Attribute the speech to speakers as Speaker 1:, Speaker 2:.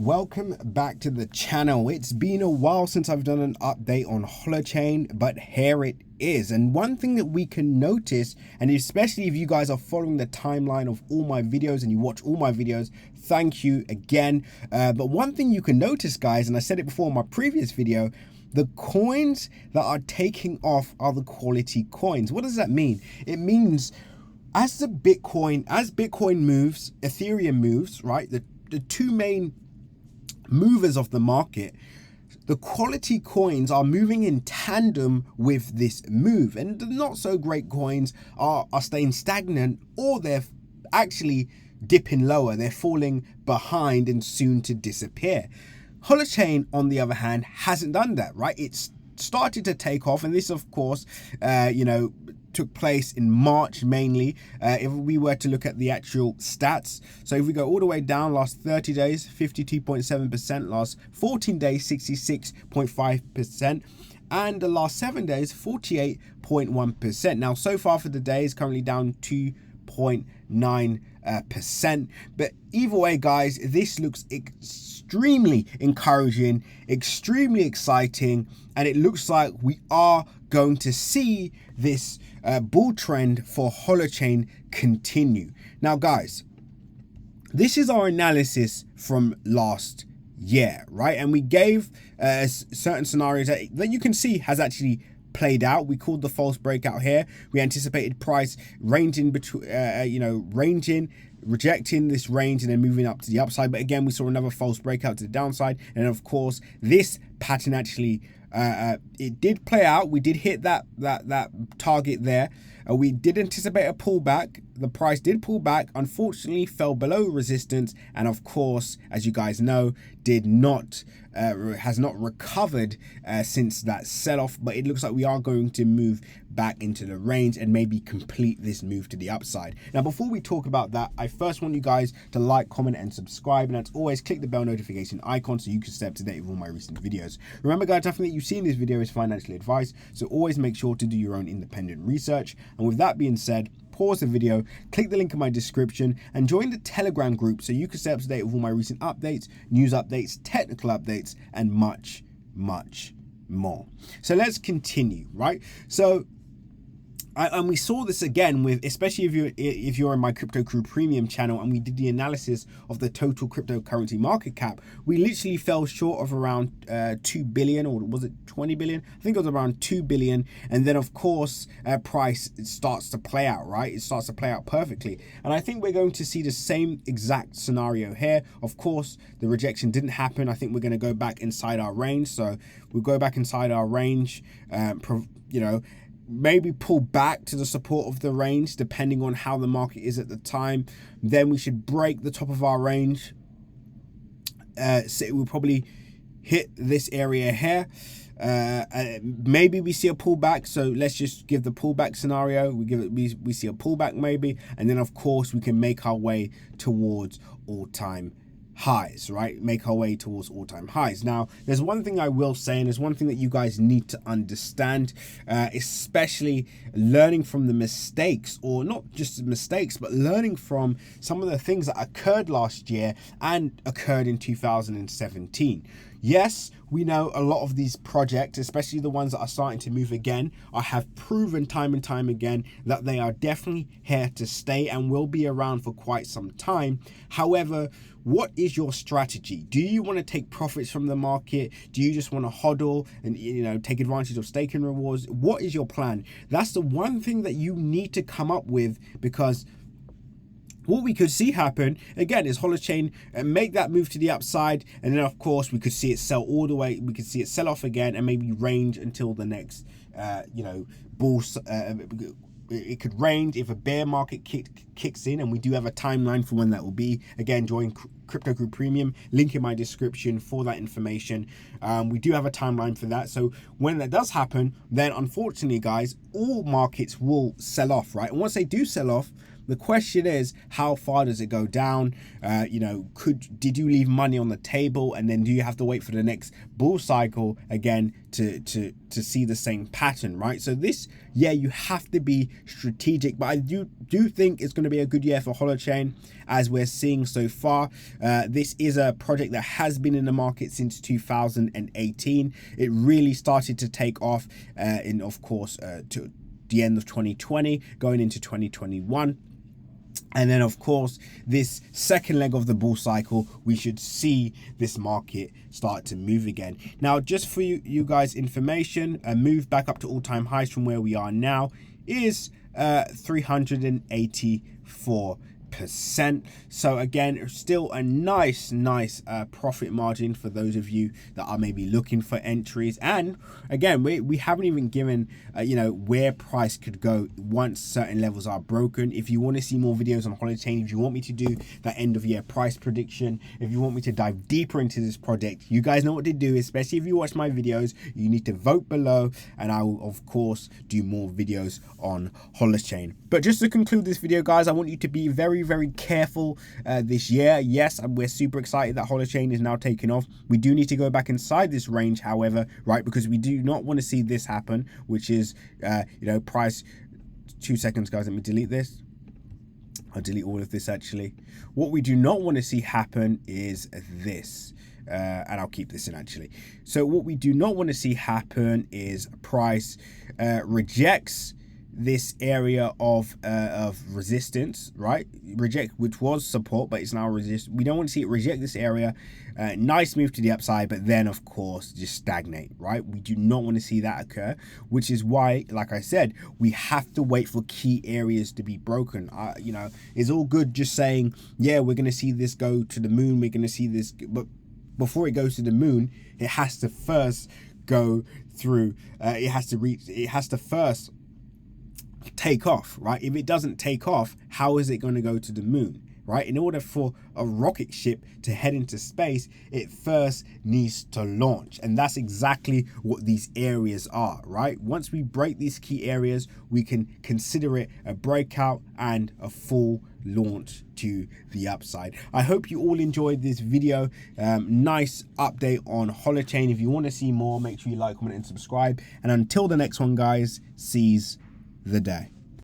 Speaker 1: Welcome back to the channel. It's been a while since I've done an update on HoloChain, but here it is. And one thing that we can notice, and especially if you guys are following the timeline of all my videos and you watch all my videos, thank you again. But one thing you can notice, guys, and I said it before in my previous video, the coins that are taking off are the quality coins. What does that mean? It means as Bitcoin moves, Ethereum moves, right? The two main movers of the market, the quality coins are moving in tandem with this move, and the not so great coins are staying stagnant, or they're actually dipping lower. They're falling behind and soon to disappear. HoloChain, on the other hand, hasn't done that, right? It's started to take off, and this, of course, took place in March mainly. If we were to look at the actual stats, so if we go all the way down, last 30 days 52.7%, last 14 days 66.5%, and the last 7 days 48.1%. now so far for the day is currently down 2.9%, but either way, guys, this looks extremely encouraging, extremely exciting, and it looks like we are going to see this bull trend for HoloChain continue. Now, guys, this is our analysis from last year, right? And we gave certain scenarios that you can see has actually played out. We called the false breakout here. We anticipated price ranging between, rejecting this range and then moving up to the upside. But again, we saw another false breakout to the downside. And of course, this pattern actually it did play out. We did hit that target there. We did anticipate a pullback. The price did pull back, unfortunately fell below resistance, and of course, as you guys know, has not recovered since that sell-off. But it looks like we are going to move back into the range and maybe complete this move to the upside. Now, before we talk about that, I first want you guys to like, comment, and subscribe, and as always, click the bell notification icon so you can stay up to date with all my recent videos. Remember, guys, nothing that you see in this video is financial advice, so always make sure to do your own independent research. And with that being said, pause the video, click the link in my description, and join the Telegram group so you can stay up to date with all my recent updates, news updates, technical updates, and much, much more. So let's continue, right? So and we saw this again with, especially if you're in my Crypto Crew Premium channel, and we did the analysis of the total cryptocurrency market cap. We literally fell short of around 2 billion, or was it 20 billion? I think it was around 2 billion. And then of course, price starts to play out, right? It starts to play out perfectly. And I think we're going to see the same exact scenario here. Of course, the rejection didn't happen. I think we're going to go back inside our range. So we'll go back inside our range, maybe pull back to the support of the range depending on how the market is at the time. Then we should break the top of our range. So we'll probably hit this area here. Maybe we see a pullback, so let's just give the pullback scenario. We see a pullback maybe, and then of course we can make our way towards all-time highs, right? Make our way towards all-time highs. Now, there's one thing I will say, and there's one thing that you guys need to understand, especially learning from the mistakes, or not just mistakes, but learning from some of the things that occurred last year and occurred in 2017. Yes, we know a lot of these projects, especially the ones that are starting to move again, have proven time and time again that they are definitely here to stay and will be around for quite some time. However, what is your strategy? Do you want to take profits from the market? Do you just want to hodl and take advantage of staking rewards? What is your plan? That's the one thing that you need to come up with, because what we could see happen again is HoloChain make that move to the upside, and then of course we could see it sell all the way. We could see it sell off again and maybe range until the next bull. It could range if a bear market kicks in, and we do have a timeline for when that will be. Again, join Crypto Crew Premium, link in my description for that information. We do have a timeline for that, so when that does happen, then unfortunately, guys, all markets will sell off, right? And once they do sell off, the question is, how far does it go down? You know, did you leave money on the table, and then do you have to wait for the next bull cycle again to see the same pattern, right? So this, yeah, you have to be strategic, but I do think it's going to be a good year for HOLOchain, as we're seeing so far. This is a project that has been in the market since 2018. It really started to take off in, of course, to the end of 2020, going into 2021. And then, of course, this second leg of the bull cycle, we should see this market start to move again. Now, just for you guys' information, a move back up to all-time highs from where we are now is 384%. So again, still a nice profit margin for those of you that are maybe looking for entries. And again, we haven't even given you know, where price could go once certain levels are broken. If you want to see more videos on HOLOchain, if you want me to do that end of year price prediction, if you want me to dive deeper into this project, you guys know what to do. Especially if you watch my videos, you need to vote below, and I will of course do more videos on HOLOchain. But just to conclude this video, guys, I want you to be very careful this year. Yes, we're super excited that HOLOchain is now taking off. We do need to go back inside this range, however, right, because we do not want to see this happen, which is you know, price. 2 seconds, guys, let me delete this. I'll delete all of this actually. What we do not want to see happen is this. And I'll keep this in actually. So what we do not want to see happen is price rejects this area of resistance, right? Reject, which was support, but it's now resist. We don't want to see it reject this area. Nice move to the upside, but then of course just stagnate, right? We do not want to see that occur, which is why, like I said, we have to wait for key areas to be broken. You know, it's all good just saying, yeah, we're going to see this go to the moon, we're going to see this, but before it goes to the moon, it has to first go through, it has to first take off, right? If it doesn't take off, how is it going to go to the moon, right? In order for a rocket ship to head into space, it first needs to launch, and that's exactly what these areas are, right? Once we break these key areas, we can consider it a breakout and a full launch to the upside. I hope you all enjoyed this video. Nice update on HOLOchain. If you want to see more, make sure you like, comment, and subscribe. And until the next one, guys, seize the day.